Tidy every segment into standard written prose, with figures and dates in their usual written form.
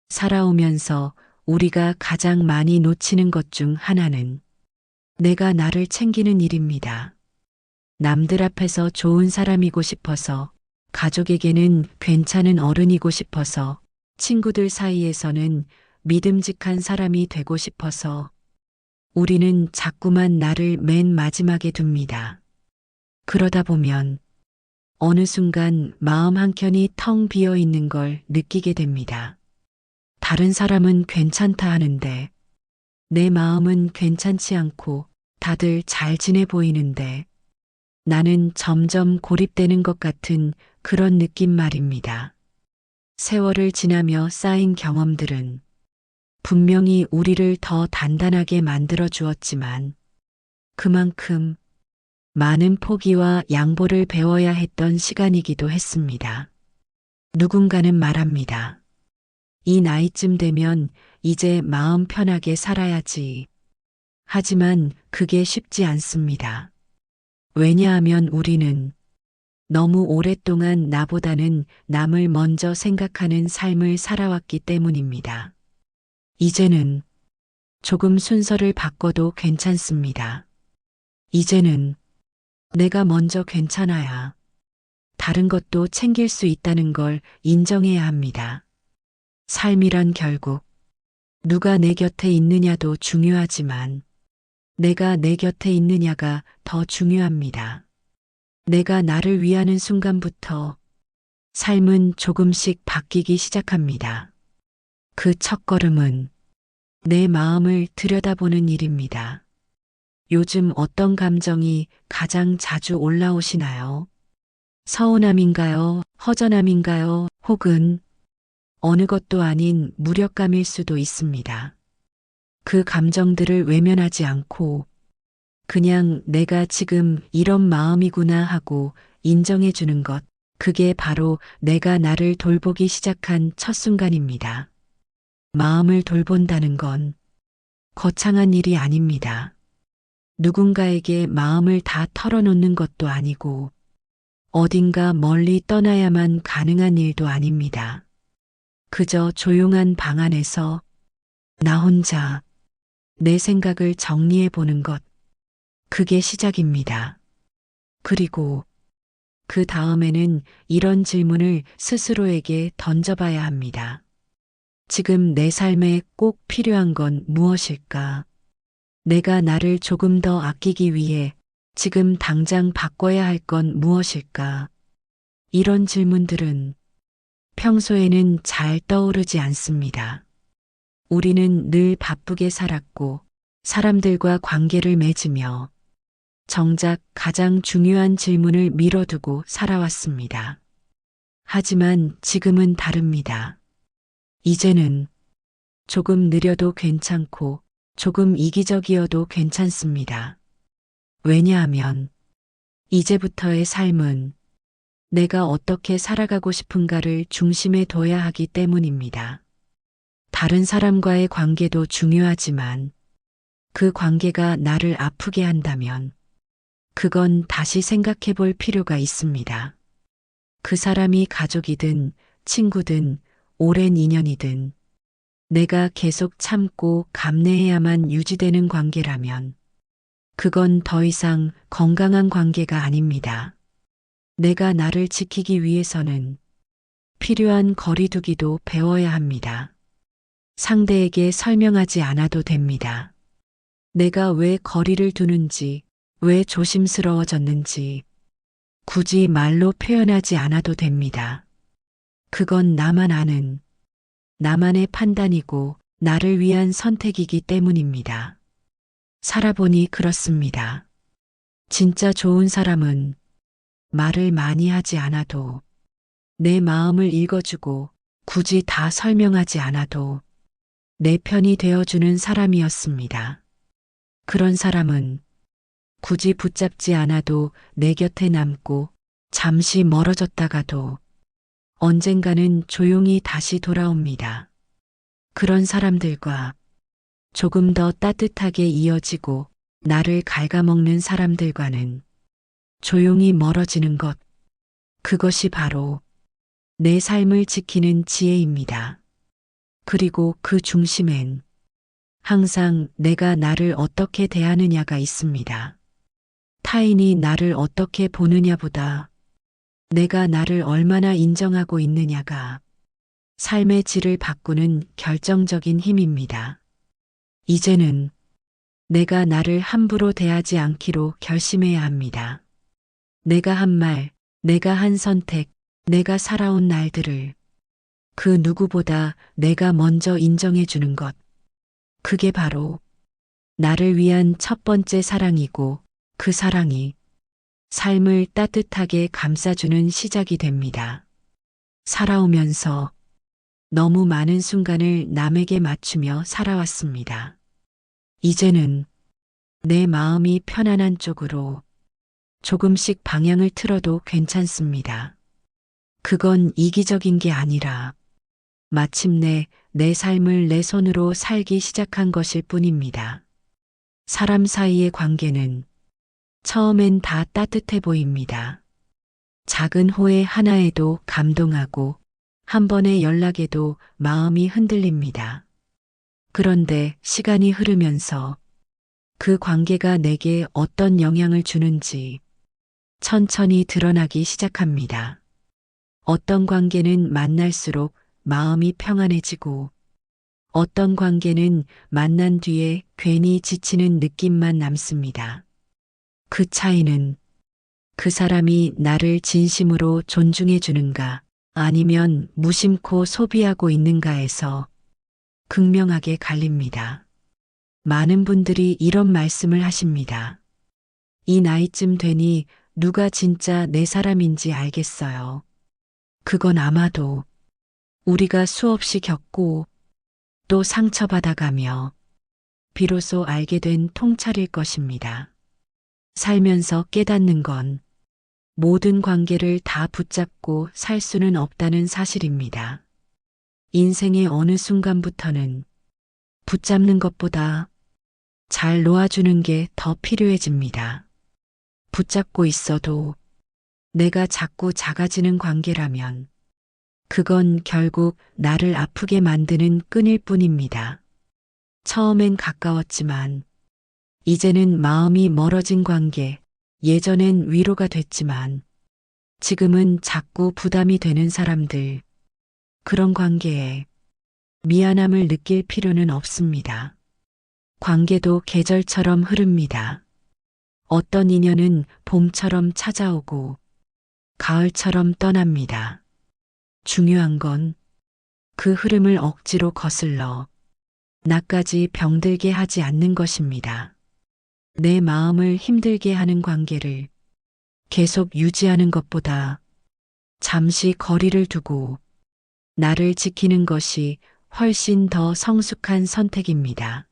살아오면서 우리가 가장 많이 놓치는 것 중 하나는 내가 나를 챙기는 일입니다. 남들 앞에서 좋은 사람이고 싶어서, 가족에게는 괜찮은 어른이고 싶어서, 친구들 사이에서는 믿음직한 사람이 되고 싶어서 우리는 자꾸만 나를 맨 마지막에 둡니다. 그러다 보면 어느 순간 마음 한켠이 텅 비어 있는 걸 느끼게 됩니다. 다른 사람은 괜찮다 하는데 내 마음은 괜찮지 않고 다들 잘 지내 보이는데 나는 점점 고립되는 것 같은 그런 느낌 말입니다. 세월을 지나며 쌓인 경험들은 분명히 우리를 더 단단하게 만들어 주었지만 그만큼 많은 포기와 양보를 배워야 했던 시간이기도 했습니다. 누군가는 말합니다. 이 나이쯤 되면 이제 마음 편하게 살아야지. 하지만 그게 쉽지 않습니다. 왜냐하면 우리는 너무 오랫동안 나보다는 남을 먼저 생각하는 삶을 살아왔기 때문입니다. 이제는 조금 순서를 바꿔도 괜찮습니다. 이제는 내가 먼저 괜찮아야 다른 것도 챙길 수 있다는 걸 인정해야 합니다. 삶이란 결국 누가 내 곁에 있느냐도 중요하지만 내가 내 곁에 있느냐가 더 중요합니다. 내가 나를 위하는 순간부터 삶은 조금씩 바뀌기 시작합니다. 그 첫걸음은 내 마음을 들여다보는 일입니다. 요즘 어떤 감정이 가장 자주 올라오시나요? 서운함인가요? 허전함인가요? 혹은 어느 것도 아닌 무력감일 수도 있습니다. 그 감정들을 외면하지 않고 그냥 내가 지금 이런 마음이구나 하고 인정해 주는 것, 그게 바로 내가 나를 돌보기 시작한 첫 순간입니다. 마음을 돌본다는 건 거창한 일이 아닙니다. 누군가에게 마음을 다 털어놓는 것도 아니고 어딘가 멀리 떠나야만 가능한 일도 아닙니다. 그저 조용한 방 안에서 나 혼자 내 생각을 정리해 보는 것, 그게 시작입니다. 그리고 그 다음에는 이런 질문을 스스로에게 던져봐야 합니다. 지금 내 삶에 꼭 필요한 건 무엇일까? 내가 나를 조금 더 아끼기 위해 지금 당장 바꿔야 할 건 무엇일까? 이런 질문들은 평소에는 잘 떠오르지 않습니다. 우리는 늘 바쁘게 살았고 사람들과 관계를 맺으며 정작 가장 중요한 질문을 미뤄두고 살아왔습니다. 하지만 지금은 다릅니다. 이제는 조금 느려도 괜찮고 조금 이기적이어도 괜찮습니다. 왜냐하면 이제부터의 삶은 내가 어떻게 살아가고 싶은가를 중심에 둬야 하기 때문입니다. 다른 사람과의 관계도 중요하지만 그 관계가 나를 아프게 한다면 그건 다시 생각해 볼 필요가 있습니다. 그 사람이 가족이든 친구든 오랜 인연이든 내가 계속 참고 감내해야만 유지되는 관계라면 그건 더 이상 건강한 관계가 아닙니다. 내가 나를 지키기 위해서는 필요한 거리두기도 배워야 합니다. 상대에게 설명하지 않아도 됩니다. 내가 왜 거리를 두는지, 왜 조심스러워졌는지 굳이 말로 표현하지 않아도 됩니다. 그건 나만 아는, 나만의 판단이고 나를 위한 선택이기 때문입니다. 살아보니 그렇습니다. 진짜 좋은 사람은 말을 많이 하지 않아도 내 마음을 읽어주고 굳이 다 설명하지 않아도 내 편이 되어주는 사람이었습니다. 그런 사람은 굳이 붙잡지 않아도 내 곁에 남고 잠시 멀어졌다가도 언젠가는 조용히 다시 돌아옵니다. 그런 사람들과 조금 더 따뜻하게 이어지고 나를 갉아먹는 사람들과는 조용히 멀어지는 것, 그것이 바로 내 삶을 지키는 지혜입니다. 그리고 그 중심엔 항상 내가 나를 어떻게 대하느냐가 있습니다. 타인이 나를 어떻게 보느냐보다 내가 나를 얼마나 인정하고 있느냐가 삶의 질을 바꾸는 결정적인 힘입니다. 이제는 내가 나를 함부로 대하지 않기로 결심해야 합니다. 내가 한 말, 내가 한 선택, 내가 살아온 날들을 그 누구보다 내가 먼저 인정해 주는 것. 그게 바로 나를 위한 첫 번째 사랑이고 그 사랑이 삶을 따뜻하게 감싸주는 시작이 됩니다. 살아오면서 너무 많은 순간을 남에게 맞추며 살아왔습니다. 이제는 내 마음이 편안한 쪽으로 조금씩 방향을 틀어도 괜찮습니다. 그건 이기적인 게 아니라 마침내 내 삶을 내 손으로 살기 시작한 것일 뿐입니다. 사람 사이의 관계는 처음엔 다 따뜻해 보입니다. 작은 호의 하나에도 감동하고 한 번의 연락에도 마음이 흔들립니다. 그런데 시간이 흐르면서 그 관계가 내게 어떤 영향을 주는지 천천히 드러나기 시작합니다. 어떤 관계는 만날수록 마음이 평안해지고 어떤 관계는 만난 뒤에 괜히 지치는 느낌만 남습니다. 그 차이는 그 사람이 나를 진심으로 존중해 주는가 아니면 무심코 소비하고 있는가에서 극명하게 갈립니다. 많은 분들이 이런 말씀을 하십니다. 이 나이쯤 되니 누가 진짜 내 사람인지 알겠어요. 그건 아마도 우리가 수없이 겪고 또 상처받아가며 비로소 알게 된 통찰일 것입니다. 살면서 깨닫는 건 모든 관계를 다 붙잡고 살 수는 없다는 사실입니다. 인생의 어느 순간부터는 붙잡는 것보다 잘 놓아주는 게 더 필요해집니다. 붙잡고 있어도 내가 자꾸 작아지는 관계라면 그건 결국 나를 아프게 만드는 끈일 뿐입니다. 처음엔 가까웠지만 이제는 마음이 멀어진 관계, 예전엔 위로가 됐지만 지금은 자꾸 부담이 되는 사람들, 그런 관계에 미안함을 느낄 필요는 없습니다. 관계도 계절처럼 흐릅니다. 어떤 인연은 봄처럼 찾아오고 가을처럼 떠납니다. 중요한 건 그 흐름을 억지로 거슬러 나까지 병들게 하지 않는 것입니다. 내 마음을 힘들게 하는 관계를 계속 유지하는 것보다 잠시 거리를 두고 나를 지키는 것이 훨씬 더 성숙한 선택입니다.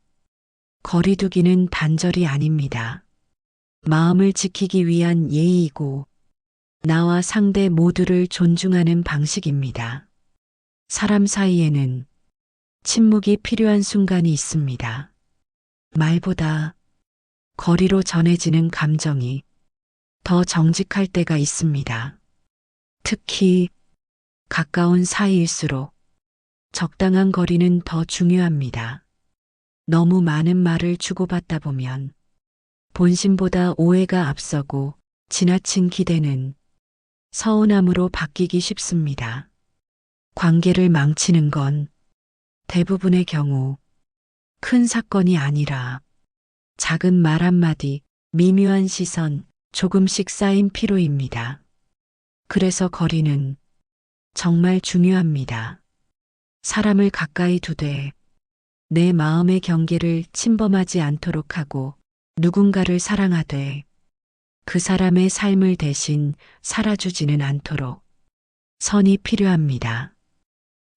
거리두기는 단절이 아닙니다. 마음을 지키기 위한 예의이고 나와 상대 모두를 존중하는 방식입니다. 사람 사이에는 침묵이 필요한 순간이 있습니다. 말보다 거리로 전해지는 감정이 더 정직할 때가 있습니다. 특히 가까운 사이일수록 적당한 거리는 더 중요합니다. 너무 많은 말을 주고받다 보면 본심보다 오해가 앞서고 지나친 기대는 서운함으로 바뀌기 쉽습니다. 관계를 망치는 건 대부분의 경우 큰 사건이 아니라 작은 말 한마디, 미묘한 시선, 조금씩 쌓인 피로입니다. 그래서 거리는 정말 중요합니다. 사람을 가까이 두되 내 마음의 경계를 침범하지 않도록 하고 누군가를 사랑하되 그 사람의 삶을 대신 살아주지는 않도록 선이 필요합니다.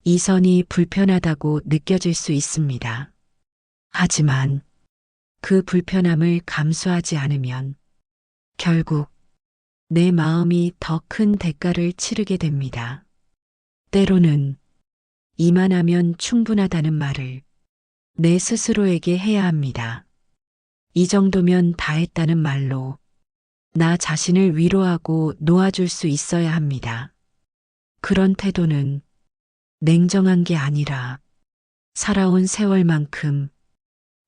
이 선이 불편하다고 느껴질 수 있습니다. 하지만 그 불편함을 감수하지 않으면 결국 내 마음이 더 큰 대가를 치르게 됩니다. 때로는 이만하면 충분하다는 말을 내 스스로에게 해야 합니다. 이 정도면 다 했다는 말로 나 자신을 위로하고 놓아줄 수 있어야 합니다. 그런 태도는 냉정한 게 아니라 살아온 세월만큼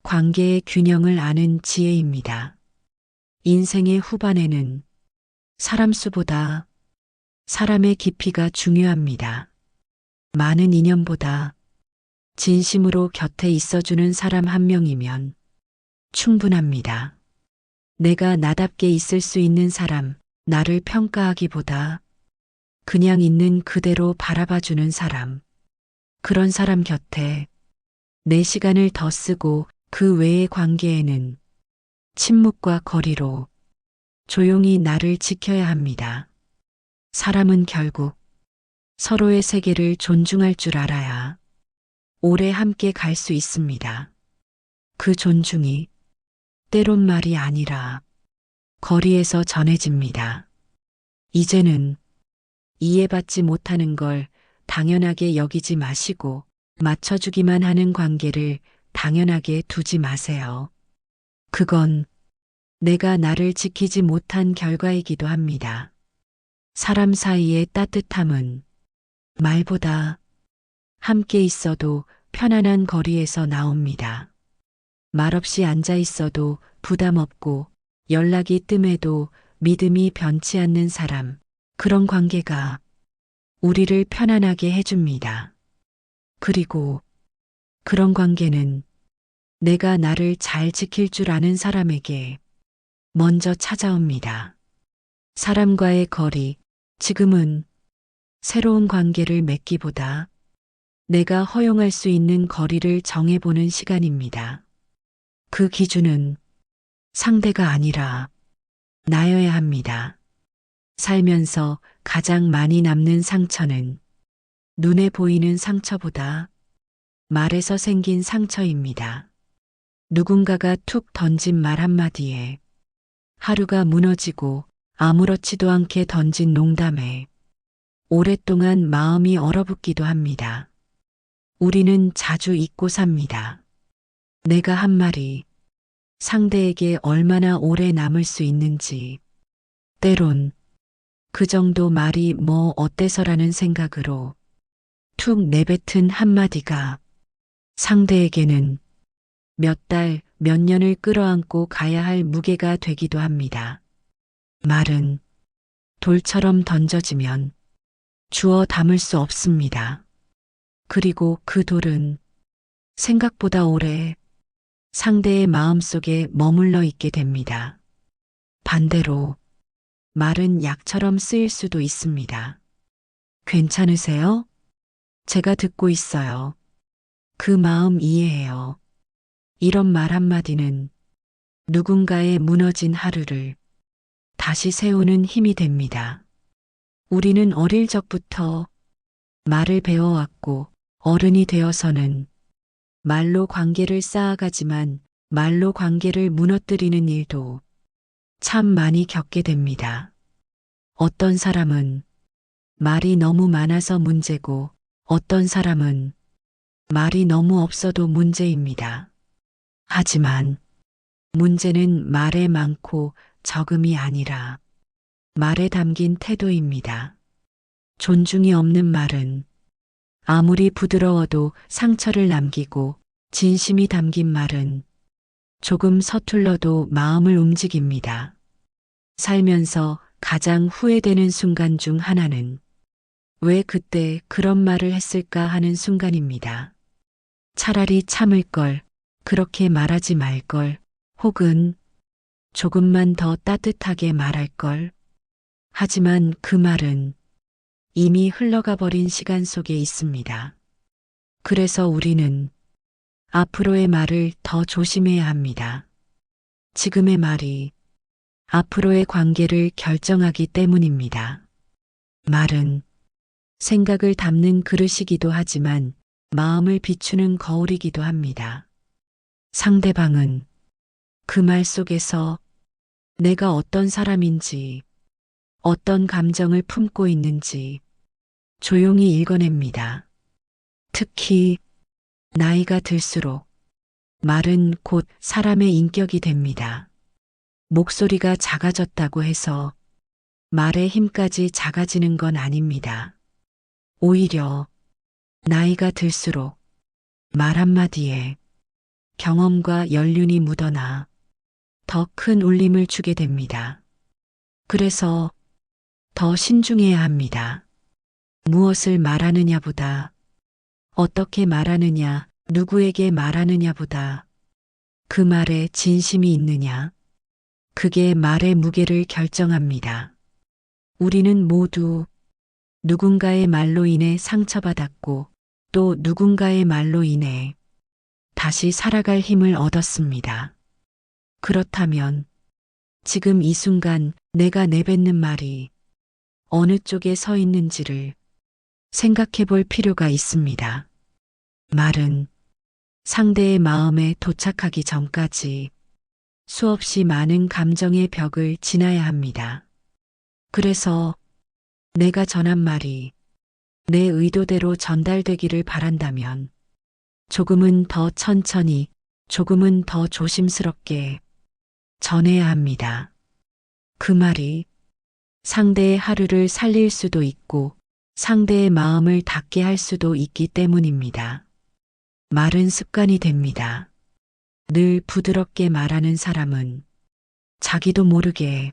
관계의 균형을 아는 지혜입니다. 인생의 후반에는 사람 수보다 사람의 깊이가 중요합니다. 많은 인연보다 진심으로 곁에 있어주는 사람 한 명이면 충분합니다. 내가 나답게 있을 수 있는 사람, 나를 평가하기보다 그냥 있는 그대로 바라봐주는 사람, 그런 사람 곁에 내 시간을 더 쓰고 그 외의 관계에는 침묵과 거리로 조용히 나를 지켜야 합니다. 사람은 결국 서로의 세계를 존중할 줄 알아야 오래 함께 갈 수 있습니다. 그 존중이 때론 말이 아니라 거리에서 전해집니다. 이제는 이해받지 못하는 걸 당연하게 여기지 마시고 맞춰주기만 하는 관계를 당연하게 두지 마세요. 그건 내가 나를 지키지 못한 결과이기도 합니다. 사람 사이의 따뜻함은 말보다 함께 있어도 편안한 거리에서 나옵니다. 말없이 앉아 있어도 부담 없고 연락이 뜸해도 믿음이 변치 않는 사람, 그런 관계가 우리를 편안하게 해줍니다. 그리고 그런 관계는 내가 나를 잘 지킬 줄 아는 사람에게 먼저 찾아옵니다. 사람과의 거리, 지금은 새로운 관계를 맺기보다 내가 허용할 수 있는 거리를 정해보는 시간입니다. 그 기준은 상대가 아니라 나여야 합니다. 살면서 가장 많이 남는 상처는 눈에 보이는 상처보다 말에서 생긴 상처입니다. 누군가가 툭 던진 말 한마디에 하루가 무너지고 아무렇지도 않게 던진 농담에 오랫동안 마음이 얼어붙기도 합니다. 우리는 자주 잊고 삽니다. 내가 한 말이 상대에게 얼마나 오래 남을 수 있는지, 때론 그 정도 말이 뭐 어때서라는 생각으로 툭 내뱉은 한마디가 상대에게는 몇 달, 몇 년을 끌어안고 가야 할 무게가 되기도 합니다. 말은 돌처럼 던져지면 주워 담을 수 없습니다. 그리고 그 돌은 생각보다 오래 상대의 마음속에 머물러 있게 됩니다. 반대로 말은 약처럼 쓰일 수도 있습니다. 괜찮으세요? 제가 듣고 있어요. 그 마음 이해해요. 이런 말 한마디는 누군가의 무너진 하루를 다시 세우는 힘이 됩니다. 우리는 어릴 적부터 말을 배워왔고 어른이 되어서는 말로 관계를 쌓아가지만 말로 관계를 무너뜨리는 일도 참 많이 겪게 됩니다. 어떤 사람은 말이 너무 많아서 문제고 어떤 사람은 말이 너무 없어도 문제입니다. 하지만 문제는 말에 많고 적음이 아니라 말에 담긴 태도입니다. 존중이 없는 말은 아무리 부드러워도 상처를 남기고 진심이 담긴 말은 조금 서툴러도 마음을 움직입니다. 살면서 가장 후회되는 순간 중 하나는 왜 그때 그런 말을 했을까 하는 순간입니다. 차라리 참을 걸, 그렇게 말하지 말 걸, 혹은 조금만 더 따뜻하게 말할 걸. 하지만 그 말은 이미 흘러가 버린 시간 속에 있습니다. 그래서 우리는 앞으로의 말을 더 조심해야 합니다. 지금의 말이 앞으로의 관계를 결정하기 때문입니다. 말은 생각을 담는 그릇이기도 하지만 마음을 비추는 거울이기도 합니다. 상대방은 그 말 속에서 내가 어떤 사람인지, 어떤 감정을 품고 있는지 조용히 읽어냅니다. 특히 나이가 들수록 말은 곧 사람의 인격이 됩니다. 목소리가 작아졌다고 해서 말의 힘까지 작아지는 건 아닙니다. 오히려 나이가 들수록 말 한마디에 경험과 연륜이 묻어나 더 큰 울림을 주게 됩니다. 그래서 더 신중해야 합니다. 무엇을 말하느냐보다 어떻게 말하느냐, 누구에게 말하느냐보다 그 말에 진심이 있느냐, 그게 말의 무게를 결정합니다. 우리는 모두 누군가의 말로 인해 상처받았고 또 누군가의 말로 인해 다시 살아갈 힘을 얻었습니다. 그렇다면 지금 이 순간 내가 내뱉는 말이 어느 쪽에 서 있는지를 생각해 볼 필요가 있습니다. 말은 상대의 마음에 도착하기 전까지 수없이 많은 감정의 벽을 지나야 합니다. 그래서 내가 전한 말이 내 의도대로 전달되기를 바란다면 조금은 더 천천히, 조금은 더 조심스럽게 전해야 합니다. 그 말이 상대의 하루를 살릴 수도 있고 상대의 마음을 닫게 할 수도 있기 때문입니다. 말은 습관이 됩니다. 늘 부드럽게 말하는 사람은 자기도 모르게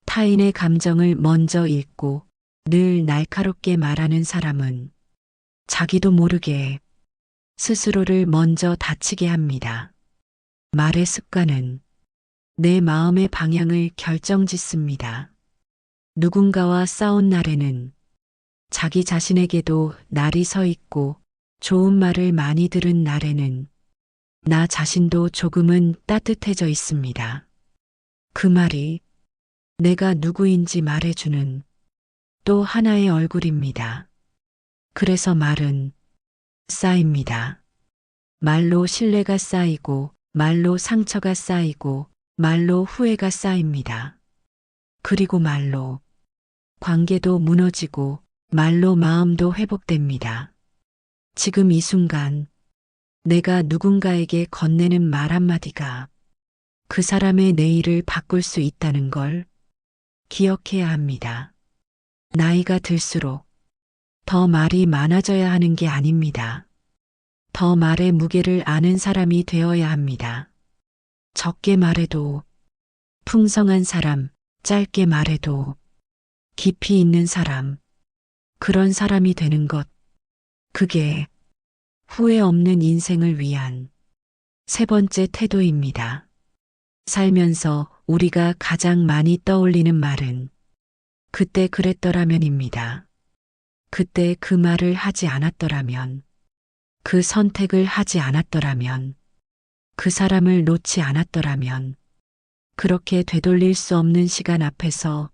타인의 감정을 먼저 읽고 늘 날카롭게 말하는 사람은 자기도 모르게 스스로를 먼저 다치게 합니다. 말의 습관은 내 마음의 방향을 결정짓습니다. 누군가와 싸운 날에는 자기 자신에게도 날이 서 있고 좋은 말을 많이 들은 날에는 나 자신도 조금은 따뜻해져 있습니다. 그 말이 내가 누구인지 말해주는 또 하나의 얼굴입니다. 그래서 말은 쌓입니다. 말로 신뢰가 쌓이고 말로 상처가 쌓이고 말로 후회가 쌓입니다. 그리고 말로 관계도 무너지고 말로 마음도 회복됩니다. 지금 이 순간 내가 누군가에게 건네는 말 한마디가 그 사람의 내일을 바꿀 수 있다는 걸 기억해야 합니다. 나이가 들수록 더 말이 많아져야 하는 게 아닙니다. 더 말의 무게를 아는 사람이 되어야 합니다. 적게 말해도 풍성한 사람, 짧게 말해도 깊이 있는 사람, 그런 사람이 되는 것, 그게 후회 없는 인생을 위한 세 번째 태도입니다. 살면서 우리가 가장 많이 떠올리는 말은 그때 그랬더라면입니다. 그때 그 말을 하지 않았더라면, 그 선택을 하지 않았더라면, 그 사람을 놓지 않았더라면, 그렇게 되돌릴 수 없는 시간 앞에서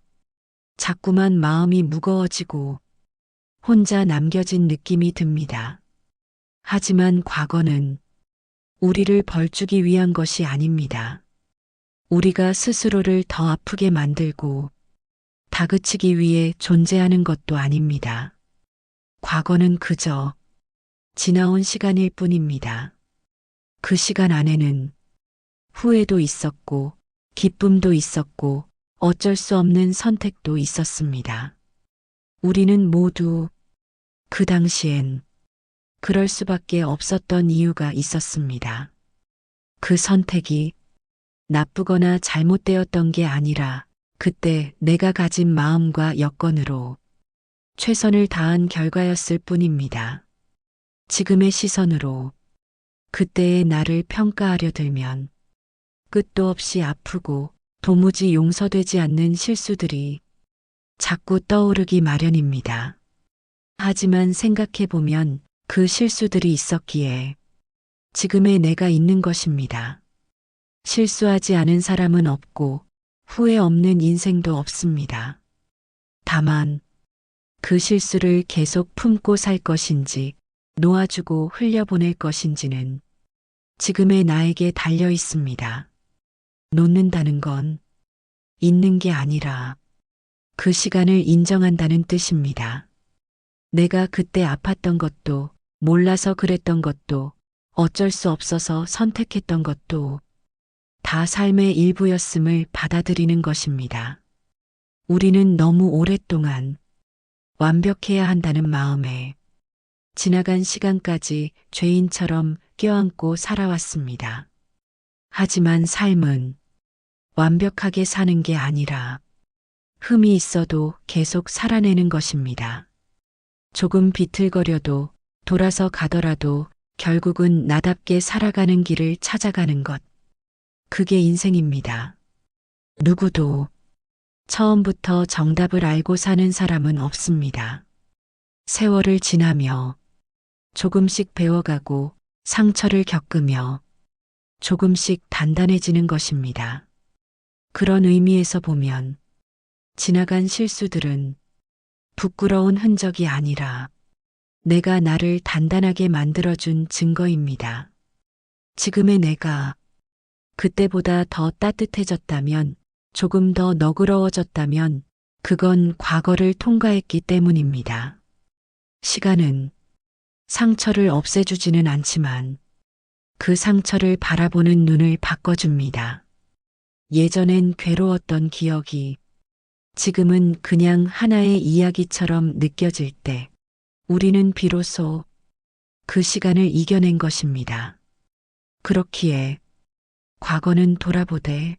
자꾸만 마음이 무거워지고 혼자 남겨진 느낌이 듭니다. 하지만 과거는 우리를 벌주기 위한 것이 아닙니다. 우리가 스스로를 더 아프게 만들고 다그치기 위해 존재하는 것도 아닙니다. 과거는 그저 지나온 시간일 뿐입니다. 그 시간 안에는 후회도 있었고 기쁨도 있었고 어쩔 수 없는 선택도 있었습니다. 우리는 모두 그 당시엔 그럴 수밖에 없었던 이유가 있었습니다. 그 선택이 나쁘거나 잘못되었던 게 아니라 그때 내가 가진 마음과 여건으로 최선을 다한 결과였을 뿐입니다. 지금의 시선으로 그때의 나를 평가하려 들면 끝도 없이 아프고 도무지 용서되지 않는 실수들이 자꾸 떠오르기 마련입니다. 하지만 생각해보면 그 실수들이 있었기에 지금의 내가 있는 것입니다. 실수하지 않은 사람은 없고 후회 없는 인생도 없습니다. 다만 그 실수를 계속 품고 살 것인지 놓아주고 흘려보낼 것인지는 지금의 나에게 달려 있습니다. 놓는다는 건 잊는 게 아니라 그 시간을 인정한다는 뜻입니다. 내가 그때 아팠던 것도 몰라서 그랬던 것도 어쩔 수 없어서 선택했던 것도 다 삶의 일부였음을 받아들이는 것입니다. 우리는 너무 오랫동안 완벽해야 한다는 마음에 지나간 시간까지 죄인처럼 껴안고 살아왔습니다. 하지만 삶은 완벽하게 사는 게 아니라 흠이 있어도 계속 살아내는 것입니다. 조금 비틀거려도 돌아서 가더라도 결국은 나답게 살아가는 길을 찾아가는 것. 그게 인생입니다. 누구도 처음부터 정답을 알고 사는 사람은 없습니다. 세월을 지나며 조금씩 배워가고 상처를 겪으며 조금씩 단단해지는 것입니다. 그런 의미에서 보면 지나간 실수들은 부끄러운 흔적이 아니라 내가 나를 단단하게 만들어준 증거입니다. 지금의 내가 그때보다 더 따뜻해졌다면, 조금 더 너그러워졌다면 그건 과거를 통과했기 때문입니다. 시간은 상처를 없애주지는 않지만 그 상처를 바라보는 눈을 바꿔줍니다. 예전엔 괴로웠던 기억이 지금은 그냥 하나의 이야기처럼 느껴질 때 우리는 비로소 그 시간을 이겨낸 것입니다. 그렇기에 과거는 돌아보되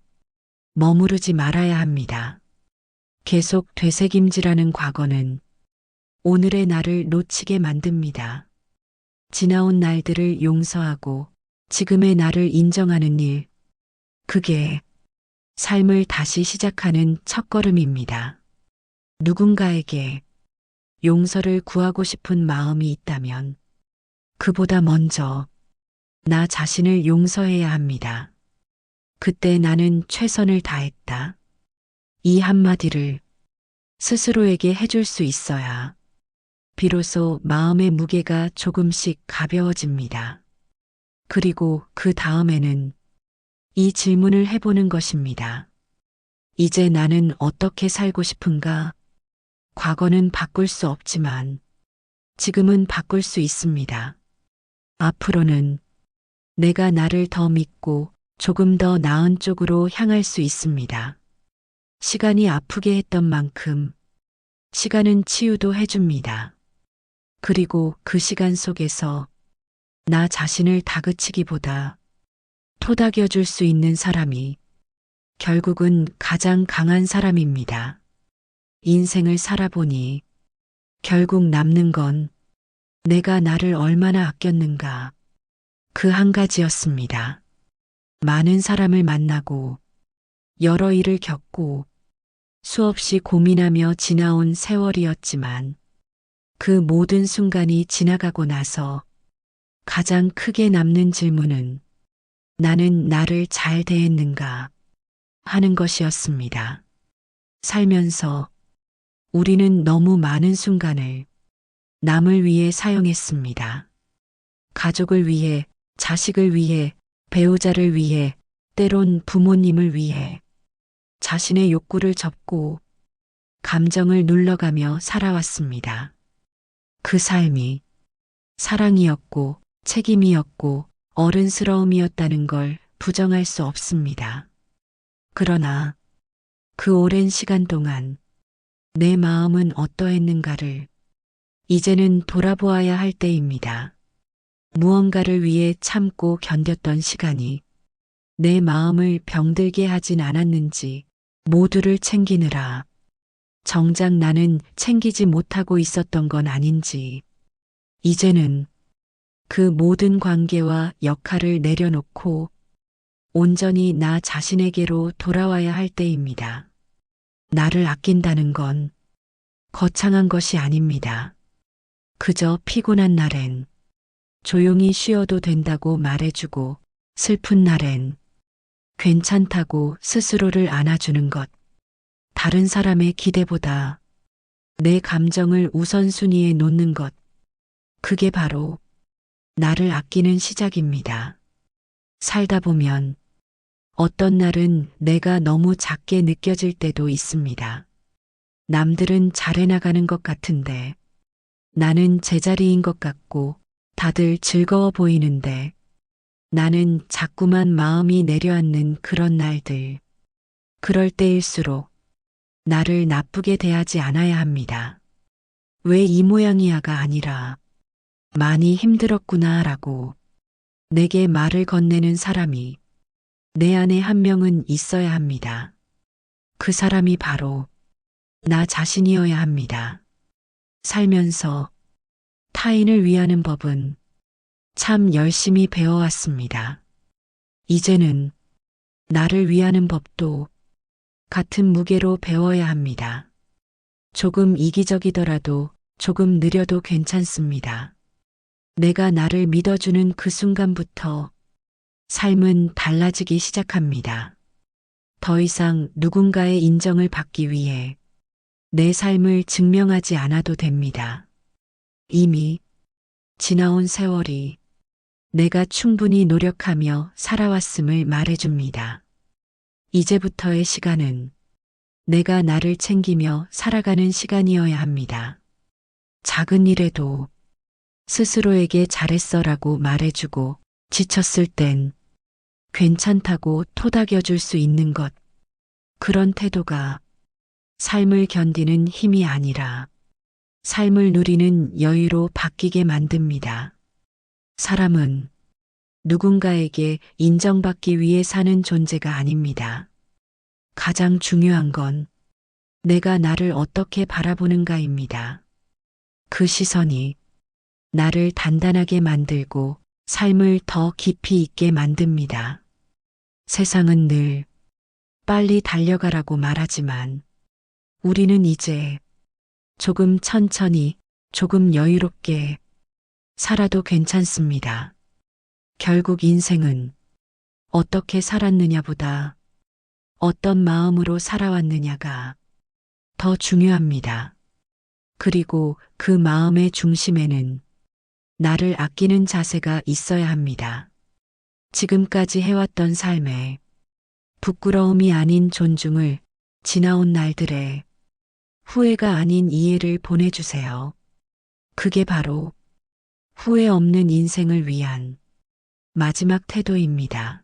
머무르지 말아야 합니다. 계속 되새김질하는 과거는 오늘의 나를 놓치게 만듭니다. 지나온 날들을 용서하고 지금의 나를 인정하는 일, 그게 삶을 다시 시작하는 첫걸음입니다. 누군가에게 용서를 구하고 싶은 마음이 있다면 그보다 먼저 나 자신을 용서해야 합니다. 그때 나는 최선을 다했다. 이 한마디를 스스로에게 해줄 수 있어야 비로소 마음의 무게가 조금씩 가벼워집니다. 그리고 그 다음에는 이 질문을 해보는 것입니다. 이제 나는 어떻게 살고 싶은가? 과거는 바꿀 수 없지만 지금은 바꿀 수 있습니다. 앞으로는 내가 나를 더 믿고 조금 더 나은 쪽으로 향할 수 있습니다. 시간이 아프게 했던 만큼 시간은 치유도 해줍니다. 그리고 그 시간 속에서 나 자신을 다그치기보다 토닥여 줄 수 있는 사람이 결국은 가장 강한 사람입니다. 인생을 살아보니 결국 남는 건 내가 나를 얼마나 아꼈는가, 그 한 가지였습니다. 많은 사람을 만나고 여러 일을 겪고 수없이 고민하며 지나온 세월이었지만 그 모든 순간이 지나가고 나서 가장 크게 남는 질문은 나는 나를 잘 대했는가 하는 것이었습니다. 살면서 우리는 너무 많은 순간을 남을 위해 사용했습니다. 가족을 위해, 자식을 위해, 배우자를 위해, 때론 부모님을 위해 자신의 욕구를 접고 감정을 눌러가며 살아왔습니다. 그 삶이 사랑이었고 책임이었고 어른스러움이었다는 걸 부정할 수 없습니다. 그러나 그 오랜 시간 동안 내 마음은 어떠했는가를 이제는 돌아보아야 할 때입니다. 무언가를 위해 참고 견뎠던 시간이 내 마음을 병들게 하진 않았는지, 모두를 챙기느라 정작 나는 챙기지 못하고 있었던 건 아닌지, 이제는 그 모든 관계와 역할을 내려놓고 온전히 나 자신에게로 돌아와야 할 때입니다. 나를 아낀다는 건 거창한 것이 아닙니다. 그저 피곤한 날엔 조용히 쉬어도 된다고 말해주고 슬픈 날엔 괜찮다고 스스로를 안아주는 것. 다른 사람의 기대보다 내 감정을 우선순위에 놓는 것. 그게 바로 나를 아끼는 시작입니다. 살다 보면 어떤 날은 내가 너무 작게 느껴질 때도 있습니다. 남들은 잘해나가는 것 같은데 나는 제자리인 것 같고 다들 즐거워 보이는데 나는 자꾸만 마음이 내려앉는 그런 날들. 그럴 때일수록 나를 나쁘게 대하지 않아야 합니다. 왜 이 모양이야가 아니라 많이 힘들었구나라고 내게 말을 건네는 사람이 내 안에 한 명은 있어야 합니다. 그 사람이 바로 나 자신이어야 합니다. 살면서 타인을 위하는 법은 참 열심히 배워왔습니다. 이제는 나를 위하는 법도 같은 무게로 배워야 합니다. 조금 이기적이더라도 조금 느려도 괜찮습니다. 내가 나를 믿어주는 그 순간부터 삶은 달라지기 시작합니다. 더 이상 누군가의 인정을 받기 위해 내 삶을 증명하지 않아도 됩니다. 이미 지나온 세월이 내가 충분히 노력하며 살아왔음을 말해줍니다. 이제부터의 시간은 내가 나를 챙기며 살아가는 시간이어야 합니다. 작은 일에도 스스로에게 잘했어라고 말해주고 지쳤을 땐 괜찮다고 토닥여줄 수 있는 것. 그런 태도가 삶을 견디는 힘이 아니라 삶을 누리는 여유로 바뀌게 만듭니다. 사람은 누군가에게 인정받기 위해 사는 존재가 아닙니다. 가장 중요한 건 내가 나를 어떻게 바라보는가입니다. 그 시선이 나를 단단하게 만들고 삶을 더 깊이 있게 만듭니다. 세상은 늘 빨리 달려가라고 말하지만 우리는 이제 조금 천천히, 조금 여유롭게 살아도 괜찮습니다. 결국 인생은 어떻게 살았느냐보다 어떤 마음으로 살아왔느냐가 더 중요합니다. 그리고 그 마음의 중심에는 나를 아끼는 자세가 있어야 합니다. 지금까지 해왔던 삶에 부끄러움이 아닌 존중을, 지나온 날들에 후회가 아닌 이해를 보내주세요. 그게 바로 후회 없는 인생을 위한 마지막 태도입니다.